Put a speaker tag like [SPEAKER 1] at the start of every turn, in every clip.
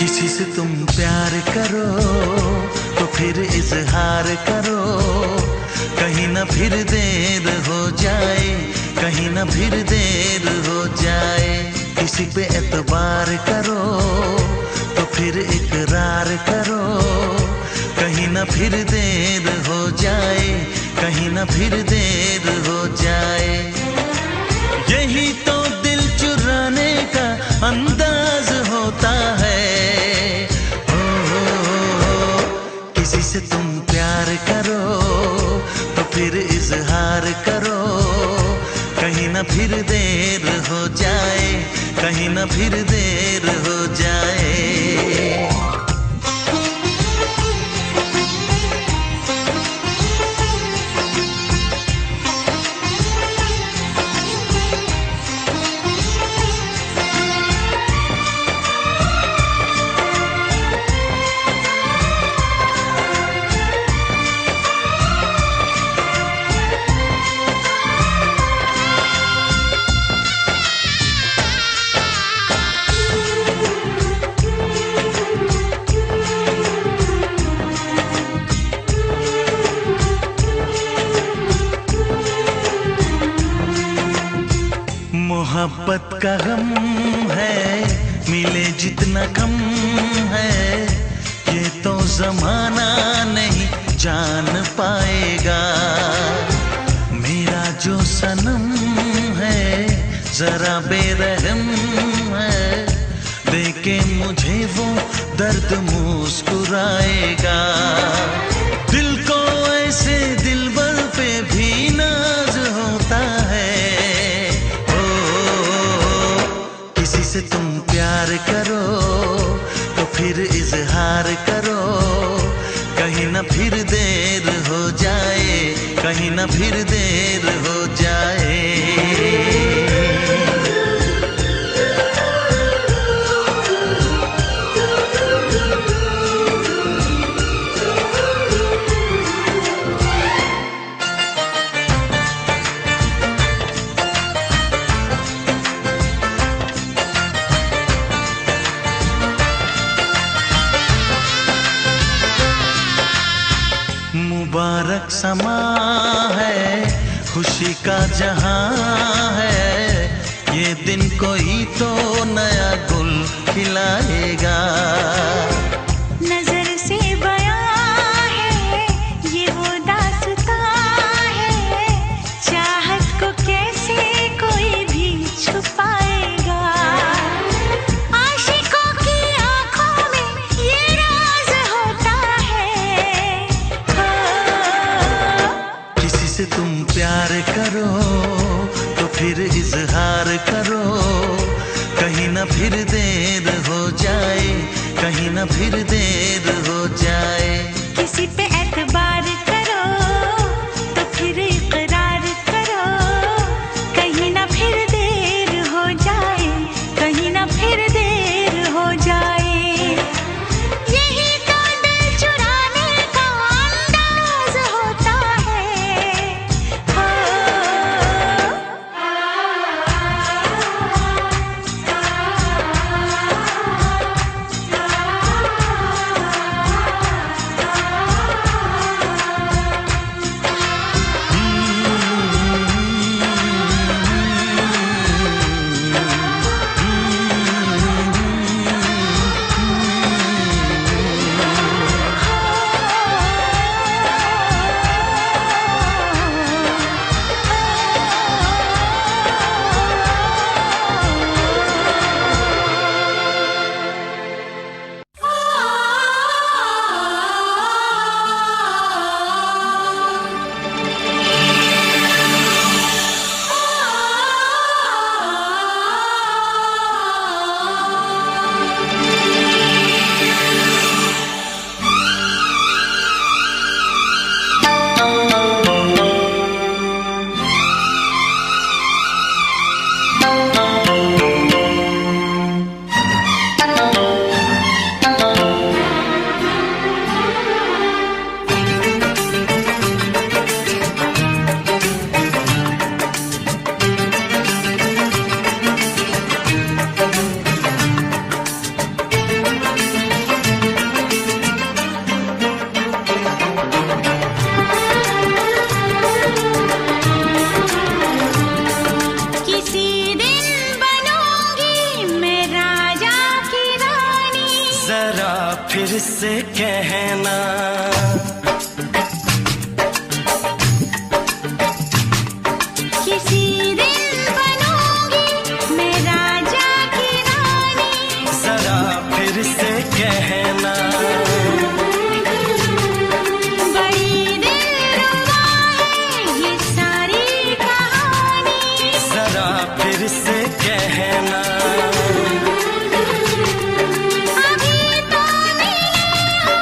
[SPEAKER 1] किसी से तुम प्यार करो तो फिर इजहार करो, कहीं ना फिर देर हो जाए, कहीं ना फिर देर हो जाए। किसी पे एतबार करो तो फिर इकरार करो, कहीं ना फिर देर हो जाए, कहीं ना फिर देर हो जाए। यही तो दिल चुराने का अंदाज होता है। किसी से तुम प्यार करो तो फिर इजहार करो, कहीं ना फिर देर हो जाए, कहीं ना फिर देर हो जाए। मोहब्बत का गम है, मिले जितना कम है, ये तो जमाना नहीं जान पाएगा। मेरा जो सनम है जरा बेरहम है, देखे मुझे वो दर्द मुस्कुराएगा। दिल को ऐसे दिलबर पे भी नाज होता है। किसी से तुम प्यार करो तो फिर इजहार करो, कहीं ना फिर देर हो जाए, कहीं ना फिर देर हो जाए। मुबारक समा है, खुशी का जहां है, ये दिन कोई तो नया गुल खिलाएगा।
[SPEAKER 2] नजर से बयां है ये वो दास्तां है, चाहत को कैसे कोई भी छुपाएगा। आशिकों की आंखों में ये राज होता है।
[SPEAKER 1] किसी से तुम प्यार करो तो फिर इजहार करो, कहीं ना फिर देर हो जाए, कहीं ना फिर देर हो जाए।
[SPEAKER 2] किसी पे एतबार करो तो फिर इकरार करो, कहीं ना फिर देर हो जाए, कहीं ना फिर देर हो जाए। यही तो दिल चुराने का अंदाज होता है।
[SPEAKER 3] जरा फिर से कहना,
[SPEAKER 2] किसी दिन बनूंगी मैं राजा की रानी।
[SPEAKER 3] जरा फिर से कहना,
[SPEAKER 2] बड़ी दिलरुबा है ये सारी कहानी।
[SPEAKER 3] जरा फिर से कहना,
[SPEAKER 2] अभी तो मिले हो,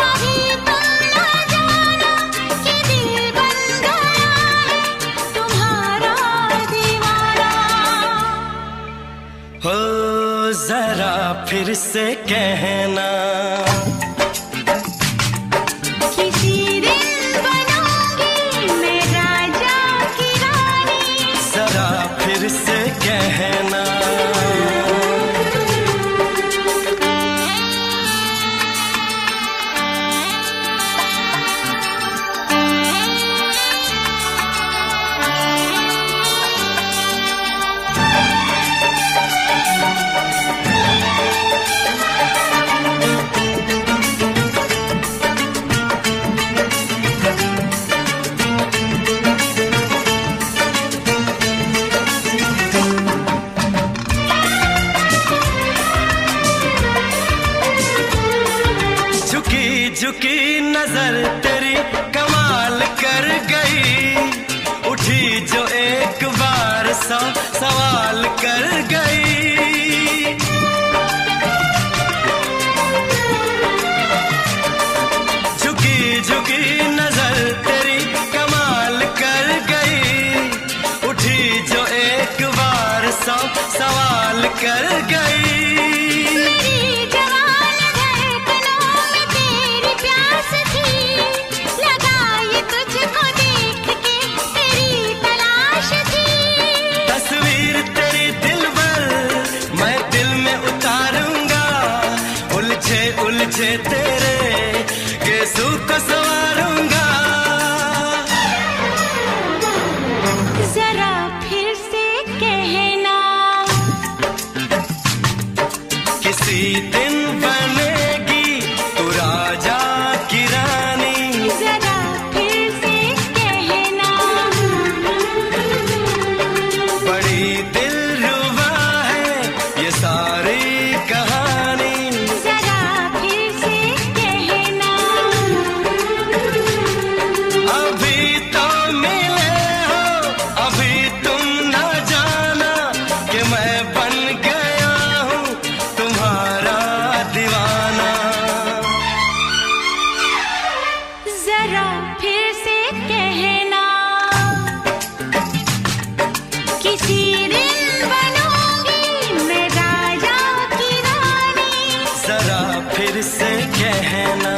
[SPEAKER 2] अभी तो ना जाना कि दिल बन गया है तुम्हारा दीवाना।
[SPEAKER 3] हो जरा फिर से कहना,
[SPEAKER 2] किसी दिन बनूंगी मैं राजा की रानी।
[SPEAKER 3] जरा फिर से कहना, झुकी झुकी नजर तेरी कमाल कर गई, उठी जो एक बार सौ सवाल कर गई। झुकी झुकी नजर तेरी कमाल कर गई, उठी जो एक बार सौ सवाल कर गई।
[SPEAKER 2] मेरी जवान धड़कनों में तेरी प्यास थी, लगाई तुझको देख के तेरी तलाश थी।
[SPEAKER 3] तस्वीर तेरी दिल भर मैं दिल में उतारूंगा, उलझे उलझे तेरे गेसू को संवारूंगा।
[SPEAKER 2] जरा फिर से कहना,
[SPEAKER 3] किसी दिन बनेगी तू राजा की रानी।
[SPEAKER 2] जरा फिर से कहना,
[SPEAKER 3] बड़ी दिलरुबा है ये सारी कहानी।
[SPEAKER 2] जरा फिर से कहना,
[SPEAKER 3] अभी तो मिले हो, अभी तुम न जाना कि मैं बन गया हूँ तुम्हारा दीवाना।
[SPEAKER 2] जरा फिर से कहना, किसी दिन बनूंगी मैं राजा की रानी।
[SPEAKER 3] जरा फिर से कहना,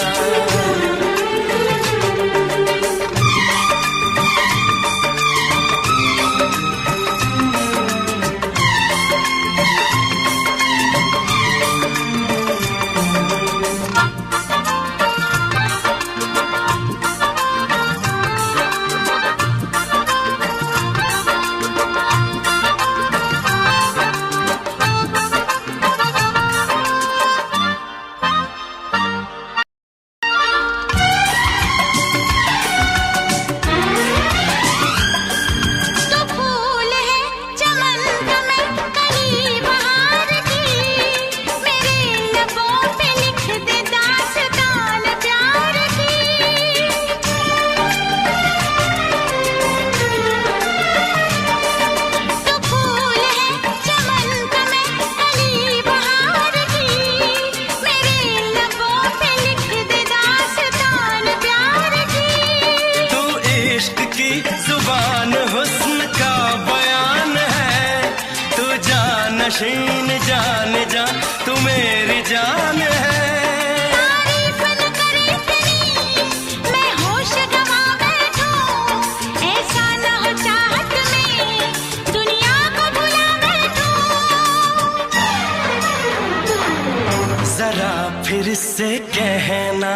[SPEAKER 2] तो फूल है चमन का मैं कली बहार की, मेरे लबों पे लिख दे दास्तान प्यार की। तो फूल है चमन का मैं कली बहार की, मेरे लबों पे लिख दे दास्तान प्यार की।
[SPEAKER 3] तू इश्क की जुबान हुस्न का बयान है, तू जानशीन जान जा तू मेरी जान है।
[SPEAKER 2] तारीफ न करे इतनी मैं होश गवा बैठूं, ऐसा न हो चाहत में दुनिया को भुला बैठूं।
[SPEAKER 3] जरा फिर से कहना,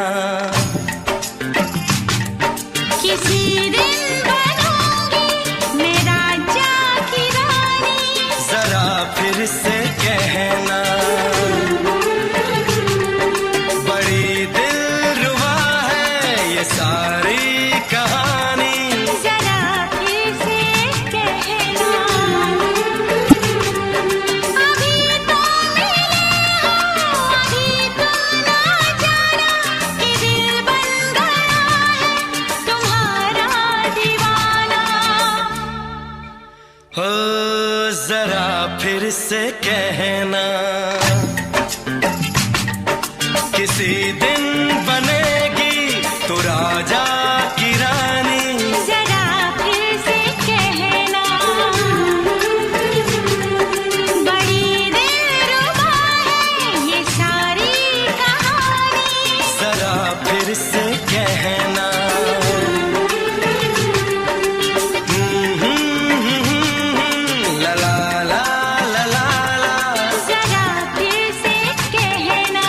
[SPEAKER 2] किसी दिन बनूंगी मैं राजा की रानी।
[SPEAKER 3] जरा फिर से कहना, से कहना, किसी दिन बनेगी तू राजा की रानी।
[SPEAKER 2] जरा फिर से कहना, बड़ी दिलरुबा है ये सारी कहानी।
[SPEAKER 3] जरा फिर से कहना, ला ला ला ला ला ला।
[SPEAKER 2] जरा फिर से कहना,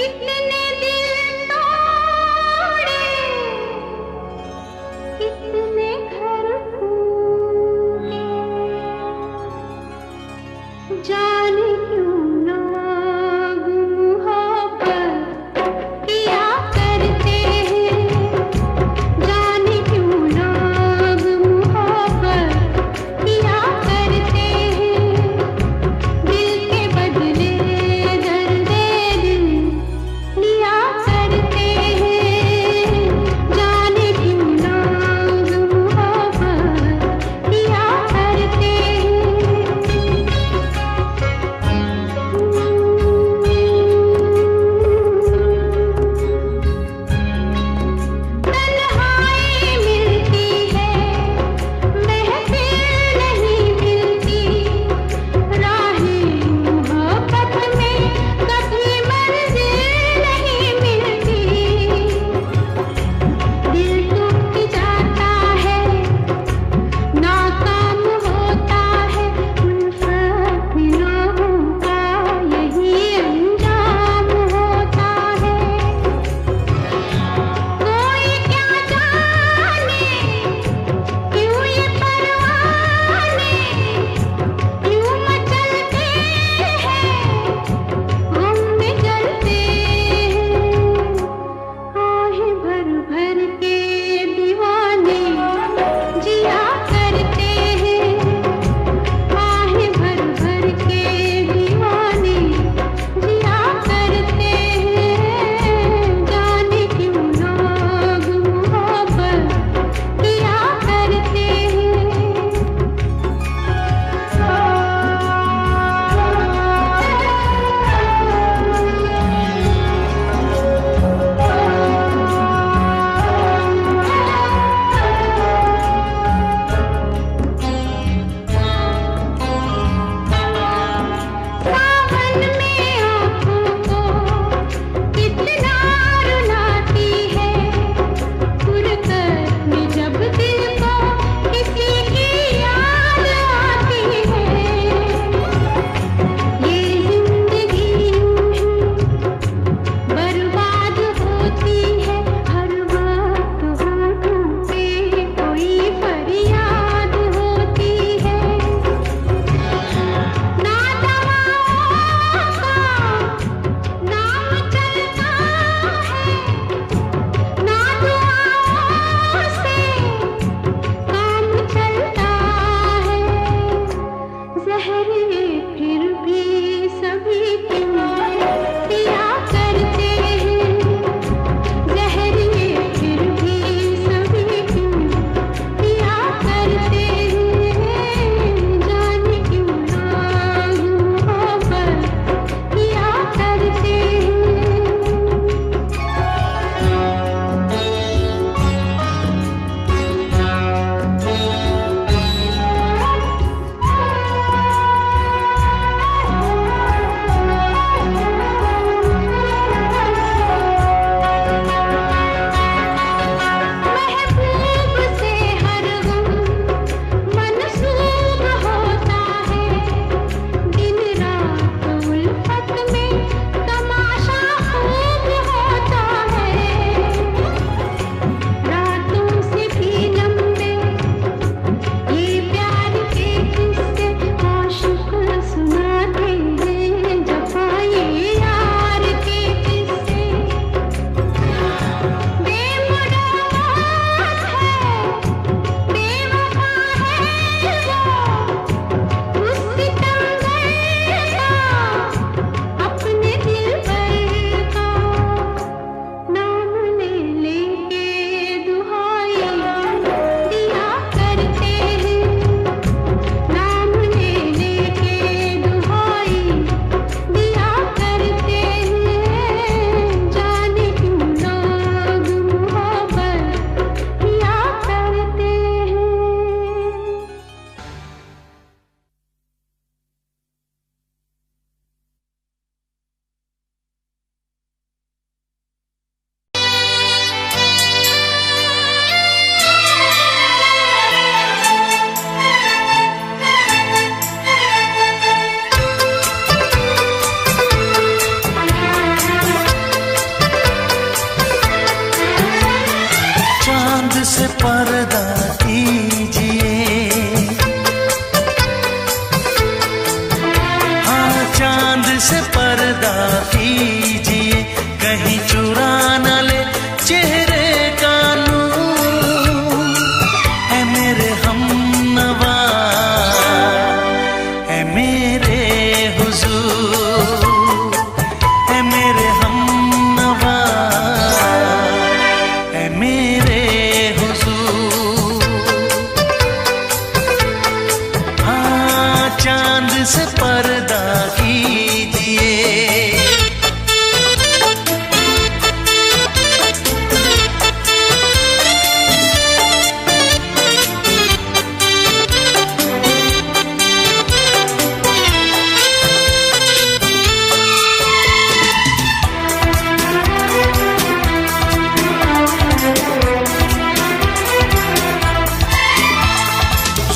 [SPEAKER 2] कितने दिल तोड़े, कितने घर फूटे, जाने क्यों लोग मोहब्बत किया करते हैं, जाने क्यों लोग मोहब्बत किया करते हैं, दिल के बदले दर्द दिल
[SPEAKER 1] से पर्दा कीजिए, हाँ चांद से पर्दा कीजिए, कहीं चुरा न ले चेहरे का नूर। है मेरे हमनवा, है मेरे हुजूर, है मेरे हमनवा, है मेरे हुजूर। हाँ चांद से पर्दा कीजिए।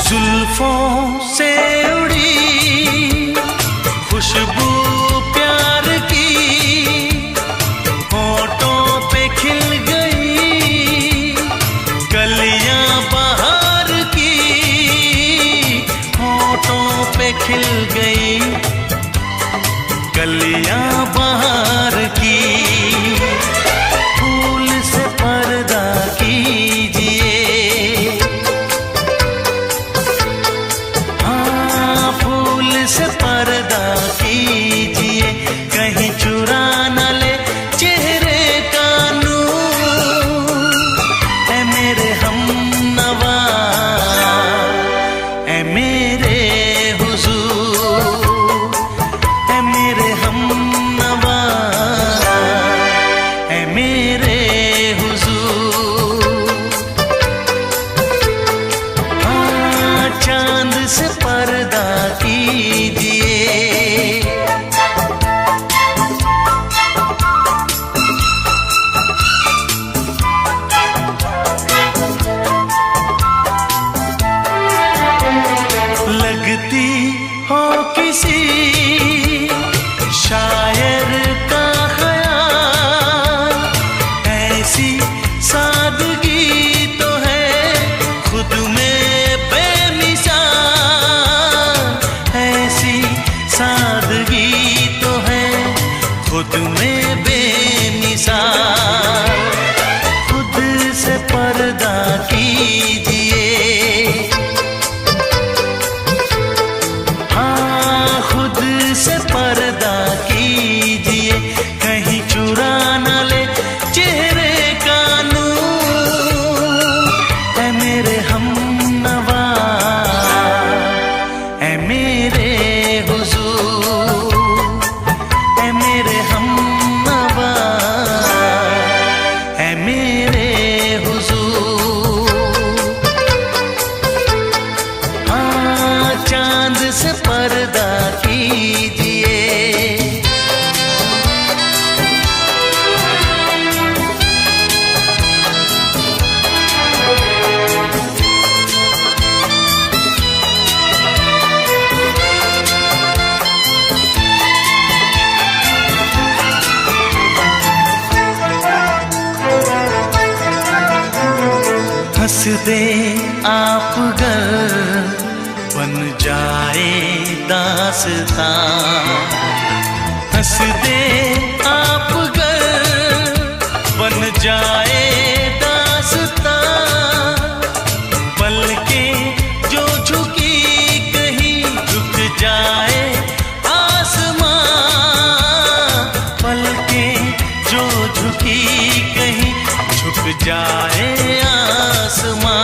[SPEAKER 1] जुल्फों से उड़ी खुशबू प्यार की, होठों पे खिल गई कलियां बहार की, होठों पे खिल गई कलियां बहार की। फूल से पर्दा कीजिए, से पर्दा कीजिए, कहीं चुरा न ले चेहरे का नूर। है मेरे हमनवा, है मेरे हुजूर, है मेरे हमनवा, है मेरे हुजूर। हाँ चांद से पर्दा कीजिए। लगती हो किसी शायर का ख़याल, ऐसी सादगी तो है खुद में बेमिसाल, ऐसी सादगी तो है खुद में बेमिसाल। खुद से पर्दा कीजिए, हाँ खुद से पर्दा कीजिए, कहीं चुरा न ले चेहरे का नूर। है मेरे हमनवा, है मेरे हुजूर, है मेरे हमनवा, है मेरे हुजूर। हाँ चांद से पर्दा कीजिए। हंस दे आप गर बन जाए दास्तां, हंस दे आप गर बन जाए दास्तां। पलकें जो झुकी कहीं झुक जाए आसमां, पलकें जो झुकी कहीं झुक जाए आसमां।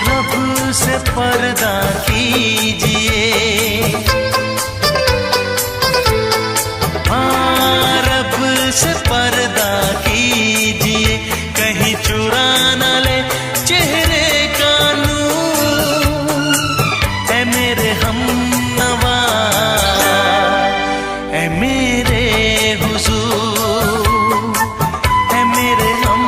[SPEAKER 1] रब से पर्दा कीजिए, हाँ रब से पर्दा कीजिए, कहीं चुरा न ले चेहरे का नूर। है मेरे हमनवा, है मेरे हुजूर, है मेरे हम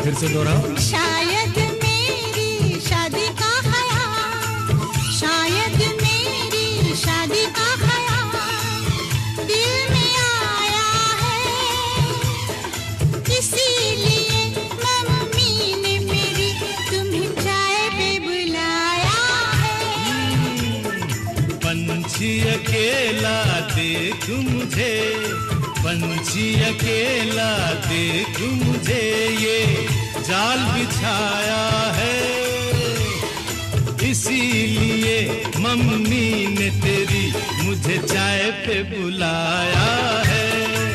[SPEAKER 4] फिर से दोहराओ।
[SPEAKER 2] शायद मेरी शादी का ख्याल, शायद मेरी शादी का ख्याल दिल में आया है, इसीलिए मम्मी ने मेरी तुम्हें चाय पे बुलाया है।
[SPEAKER 4] पंछी अकेला देख मुझे, पंछी अकेला देख मुझे, ये जाल बिछाया है, इसीलिए मम्मी ने तेरी मुझे चाय पे बुलाया है।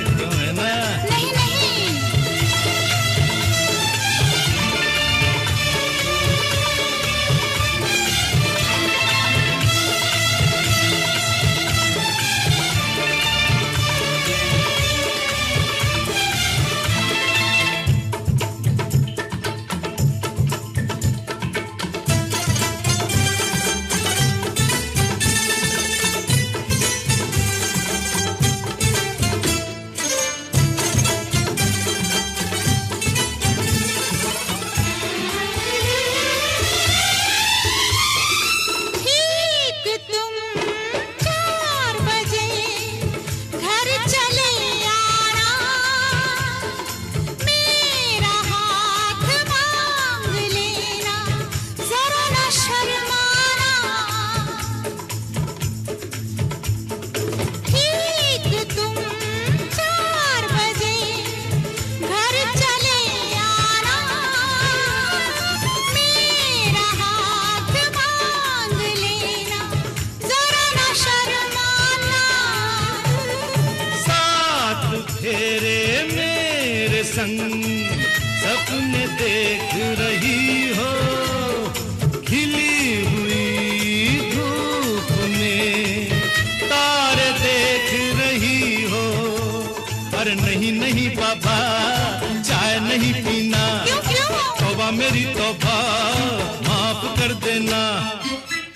[SPEAKER 4] क्यों है ना?
[SPEAKER 2] नहीं नहीं,
[SPEAKER 4] सपने देख रही हो, खिली हुई धूप में तारे देख रही हो। अरे नहीं नहीं बाबा, चाय नहीं पीना। तौबा मेरी तौबा, माफ कर देना।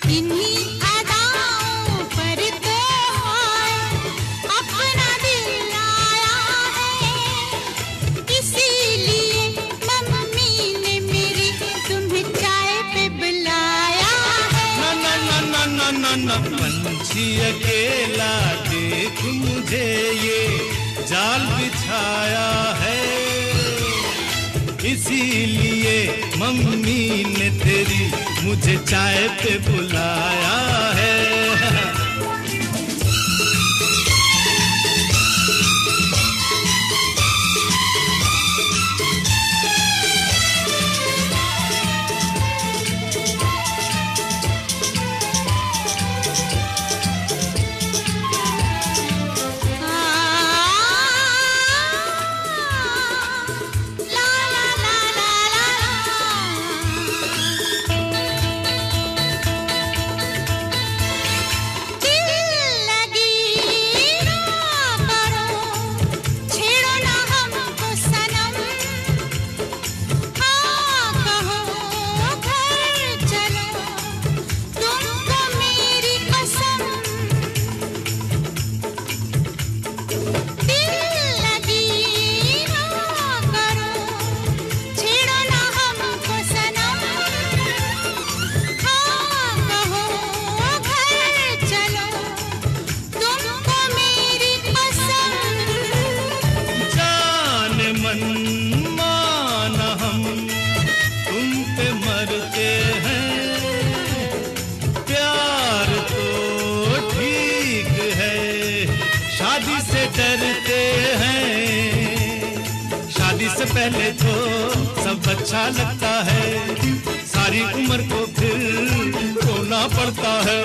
[SPEAKER 2] इन्हीं अदाओं पर तो अपना दिल आया है, इसीलिए मम्मी ने मेरी तुम्हें चाय पे बुलाया है।
[SPEAKER 4] ना ना ना ना ना ना ना, पंछी अकेला देख मुझे, ये जाल बिछाया है, इसीलिए मम्मी ने तेरी मुझे चाय पे बुलाया है। डरते हैं, शादी से पहले तो सब अच्छा लगता है, सारी उम्र को फिर रोना पड़ता है।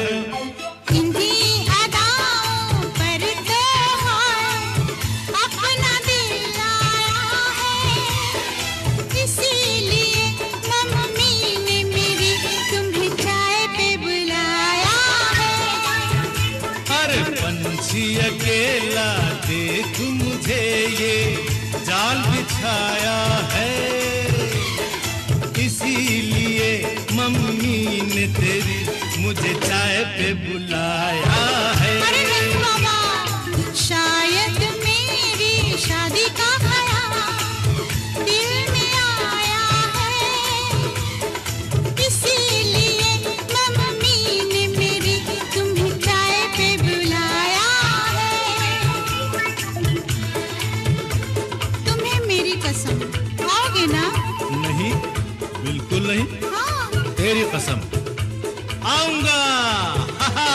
[SPEAKER 2] इन्हीं अदाओं पर तो अपना दिल आया है, इसीलिए मम्मी ने मेरी तुम्हें चाय पे बुलाया है।
[SPEAKER 4] अरे पंछी अकेला देख मुझे, ये जाल बिछाया है, इसीलिए मम्मी ने तेरी मुझे चाय पे बुलाया है।
[SPEAKER 2] अरे नहीं बाबा, शायद मेरी शादी का ख्याल दिल में आया
[SPEAKER 4] कसम आऊंगा। हा हा।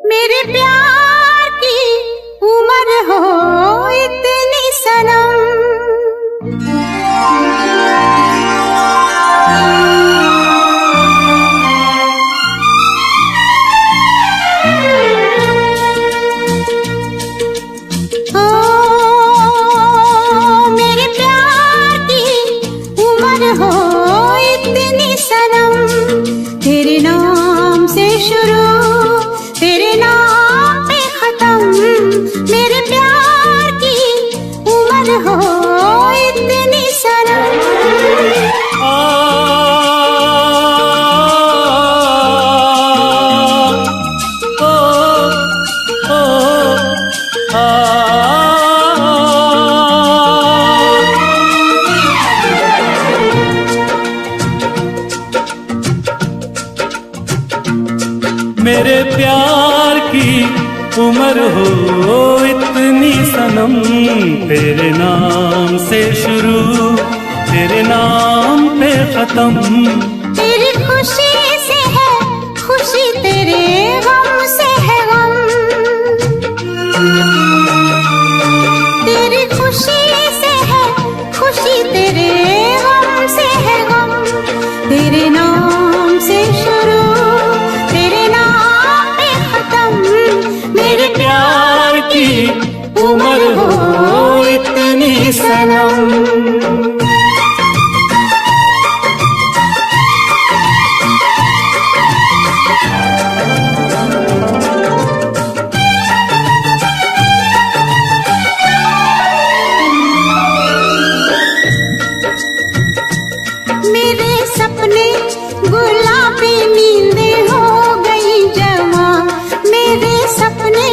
[SPEAKER 2] मेरे प्यार की उम्र हो इतनी सनम, ओ मेरे प्यार की उम्र हो इतनी सनम, तेरे नाम से शुरू तेरे नाम पे खत्म, मेरे प्यार की उम्र हो इतनी सनम।
[SPEAKER 5] मेरे प्यार की उम्र हो इतनी सनम, तेरे नाम से शुरू तेरे नाम पे खत्म,
[SPEAKER 2] तेरी खुशी से है खुशी, तेरे गम से है गम, तेरी खुशी से है खुशी, तेरे गम से है गम, तेरे नाम से शुरू तेरे नाम पे खत्म, मेरे
[SPEAKER 5] प्यार की उम्र हो इतनी सनम।
[SPEAKER 2] मेरे सपने गुलाबी नींदें हो गई जवा, मेरे सपने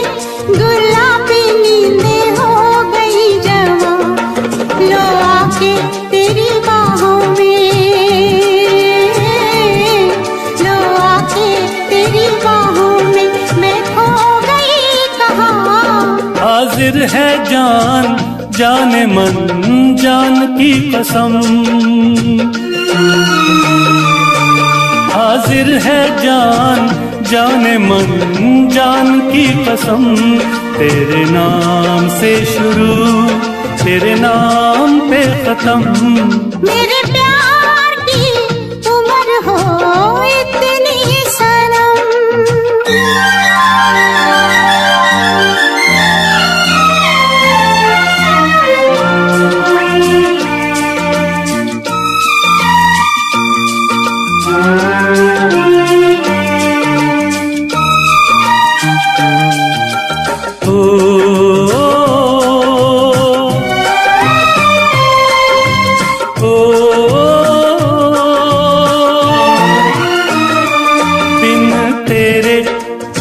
[SPEAKER 2] गुलाबी नींदें हो गई जवा, लो आके तेरी बाहों में, लो आके तेरी बाहों में, मैं खो गई कहाँ।
[SPEAKER 5] हाजिर है जान जाने मन जान की कसम, हाजिर है जान जाने मन जान की कसम, तेरे नाम से शुरू तेरे नाम पे खत्म,
[SPEAKER 2] मेरे प्यार की उम्र हो इतनी सनम।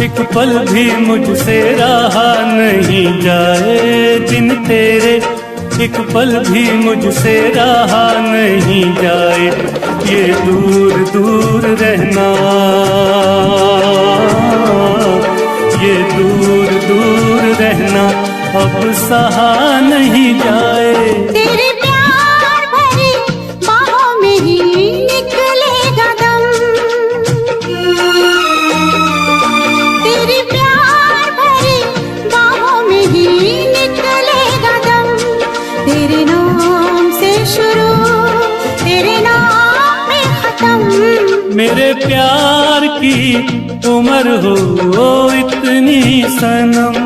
[SPEAKER 5] एक पल भी मुझसे रहा नहीं जाए, दिन तेरे एक पल भी मुझसे रहा नहीं जाए, ये दूर दूर रहना, ये दूर दूर रहना अब सहा नहीं जाए।
[SPEAKER 2] तेरे प्यार भरी बाहों में ही निकलेगा दम, तेरे प्यार भरी बाहों में ही निकलेगा दम, तेरे नाम से शुरू तेरे नाम में खत्म,
[SPEAKER 5] मेरे प्यार की उम्र हो इतनी सनम।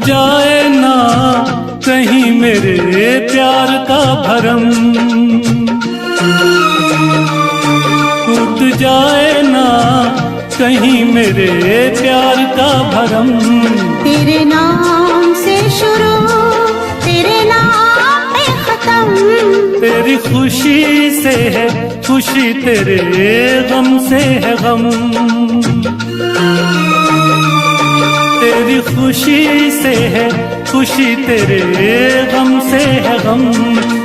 [SPEAKER 5] जाए ना कहीं मेरे प्यार का भरम, टूट जाए ना कहीं मेरे प्यार का भरम।
[SPEAKER 2] तेरे नाम से शुरू, तेरे नाम पे खत्म।
[SPEAKER 5] तेरी खुशी से है खुशी, तेरे गम से है गम। तेरी खुशी से है खुशी, तेरे गम से है गम।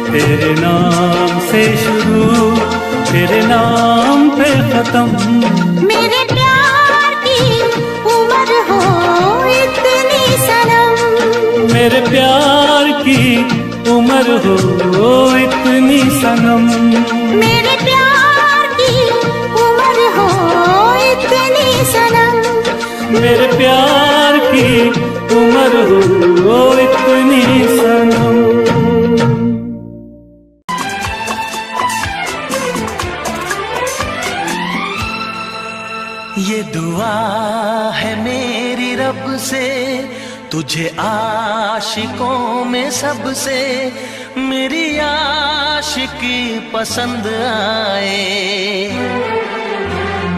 [SPEAKER 5] तेरे नाम से शुरू, तेरे नाम पे खत्म।
[SPEAKER 2] मेरे प्यार की उम्र हो इतनी सनम,
[SPEAKER 5] मेरे प्यार की उम्र हो इतनी सनम।
[SPEAKER 2] मेरे प्यार की उम्र हो इतनी सनम।
[SPEAKER 5] मेरे प्यार की उम्र हो इतनी सनम।
[SPEAKER 1] ये दुआ है मेरी रब से, तुझे आशिकों में सबसे मेरी आशिकी पसंद आए,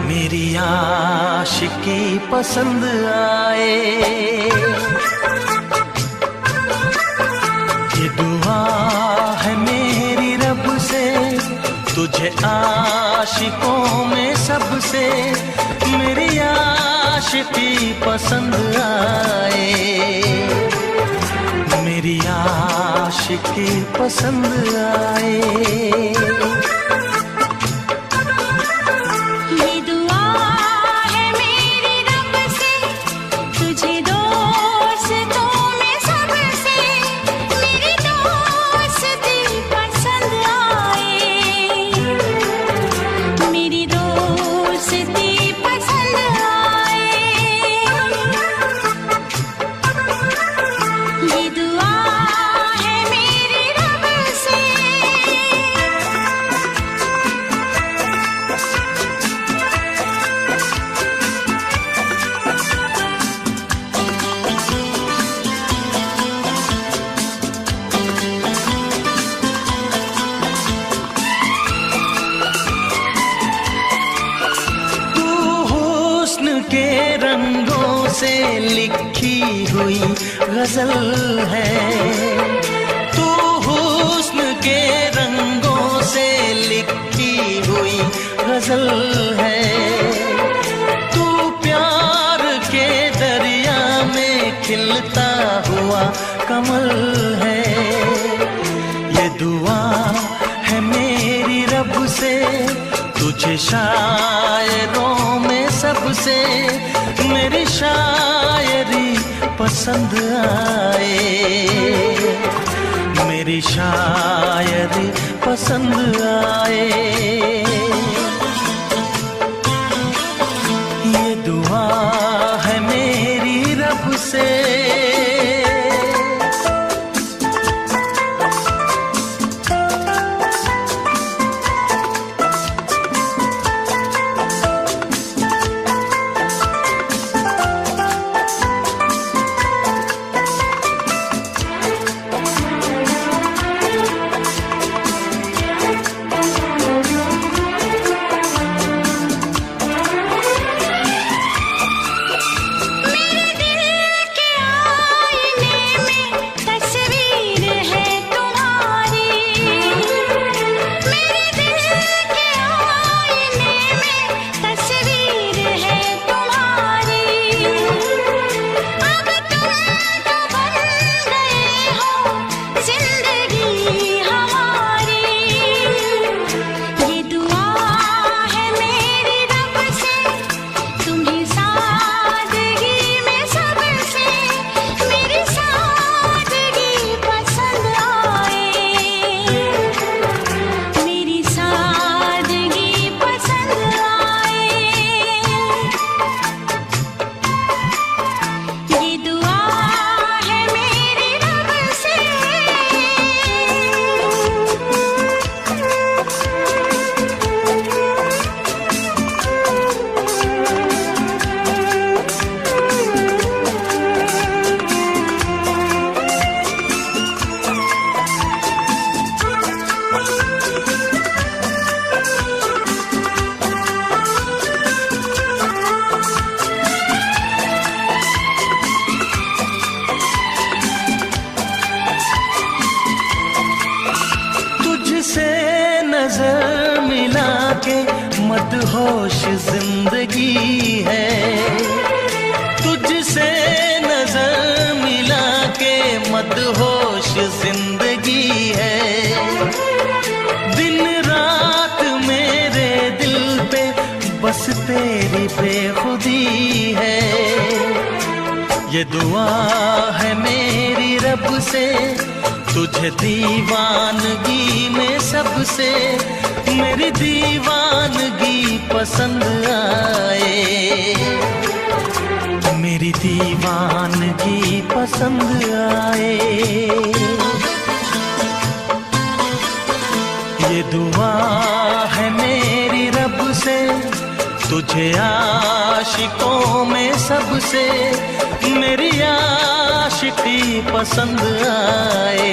[SPEAKER 1] मेरी आशिकी पसंद आए। ये दुआ है मेरी रब से, तुझे आशिकों में सबसे मेरी आशिकी पसंद आए, मेरी आशिकी पसंद आए।
[SPEAKER 2] ये दुआ है मेरी रब से, तुझे दोस्तों में सबसे मेरी दोस्ती पसंद आए, मेरी दोस्ती पसंद आए। ये दुआ है मेरी रब से।
[SPEAKER 1] तू हुस्न के रंगों से लिखी हुई गजल है, तू हुस्न के रंगों से लिखी हुई गजल है। तू प्यार के दरिया में खिलता हुआ कमल है। ये दुआ है मेरी रब से, तुझे शायरों में सबसे मेरी शायरी पसंद आए, मेरी शायरी पसंद आए। ये दुआ है मेरी रब से। नजर मिला के मदहोश जिंदगी है, तुझसे नजर मिला के मदहोश जिंदगी है। दिन रात मेरे दिल पे बस तेरी बेखुदी है। ये दुआ है मेरी रब से, तुझे दीवानगी में सबसे मेरी दीवानगी पसंद आए, मेरी दीवानगी पसंद आए। ये दुआ है मेरी रब से, तुझे आशिकों में सबसे मेरी आशिकी पसंद आए,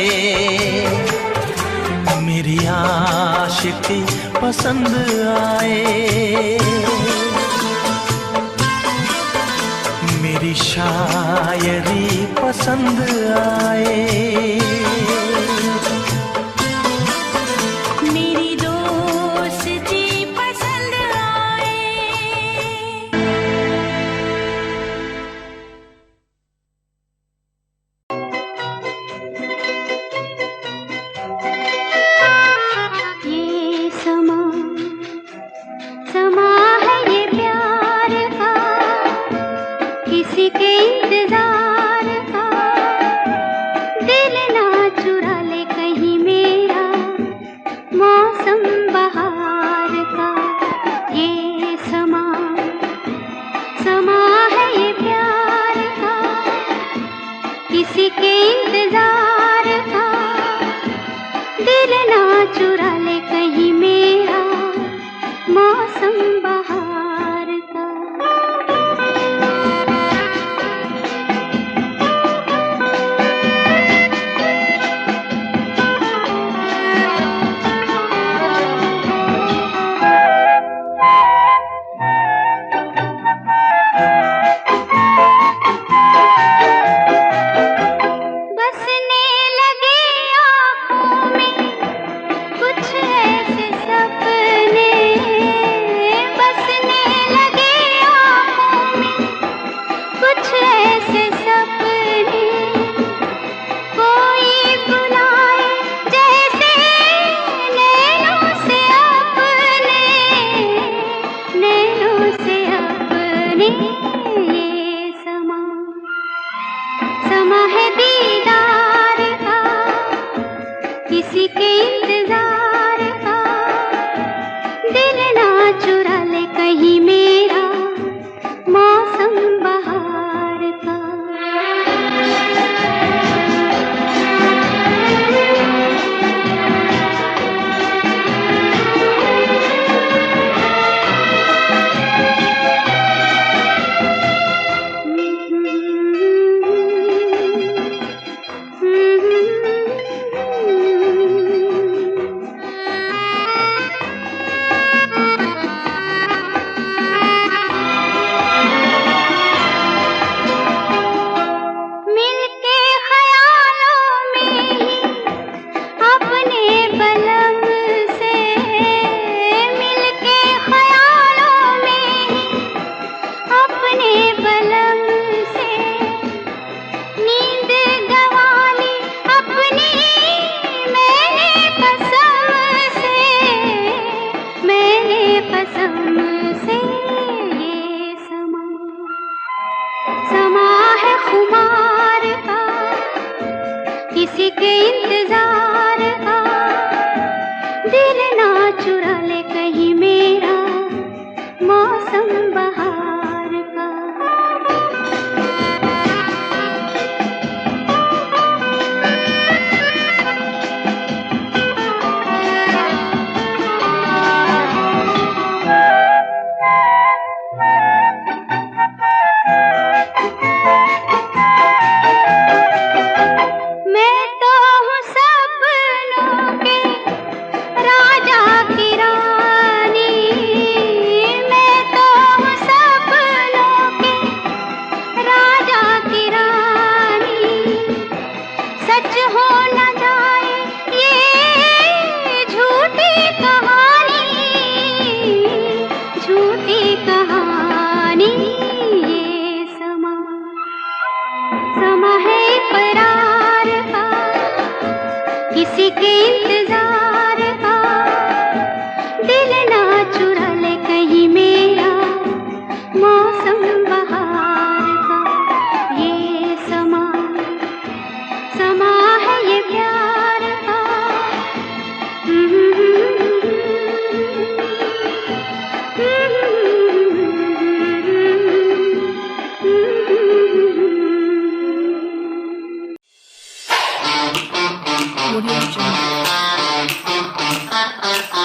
[SPEAKER 1] मेरी आशिकी पसंद आए, मेरी शायरी पसंद आए।
[SPEAKER 2] किसी के इंतजार का दिल ना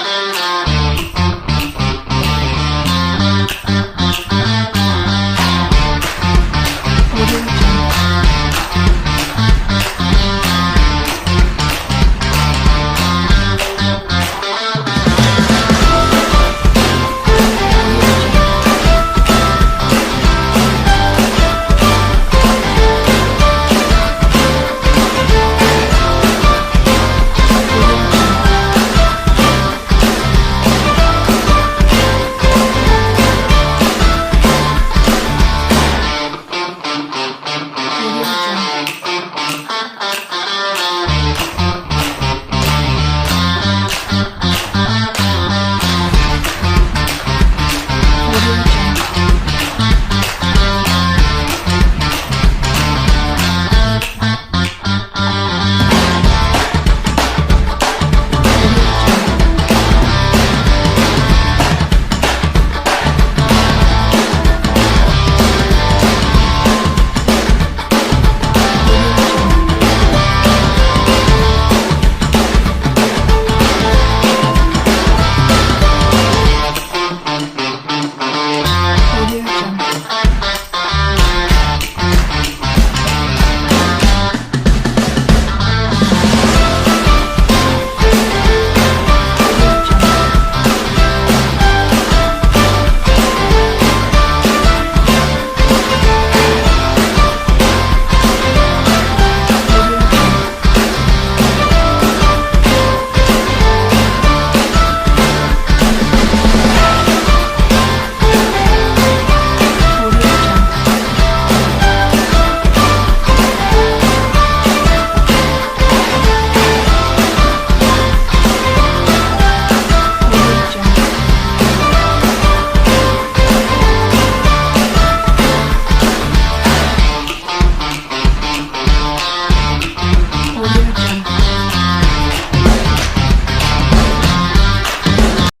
[SPEAKER 2] है।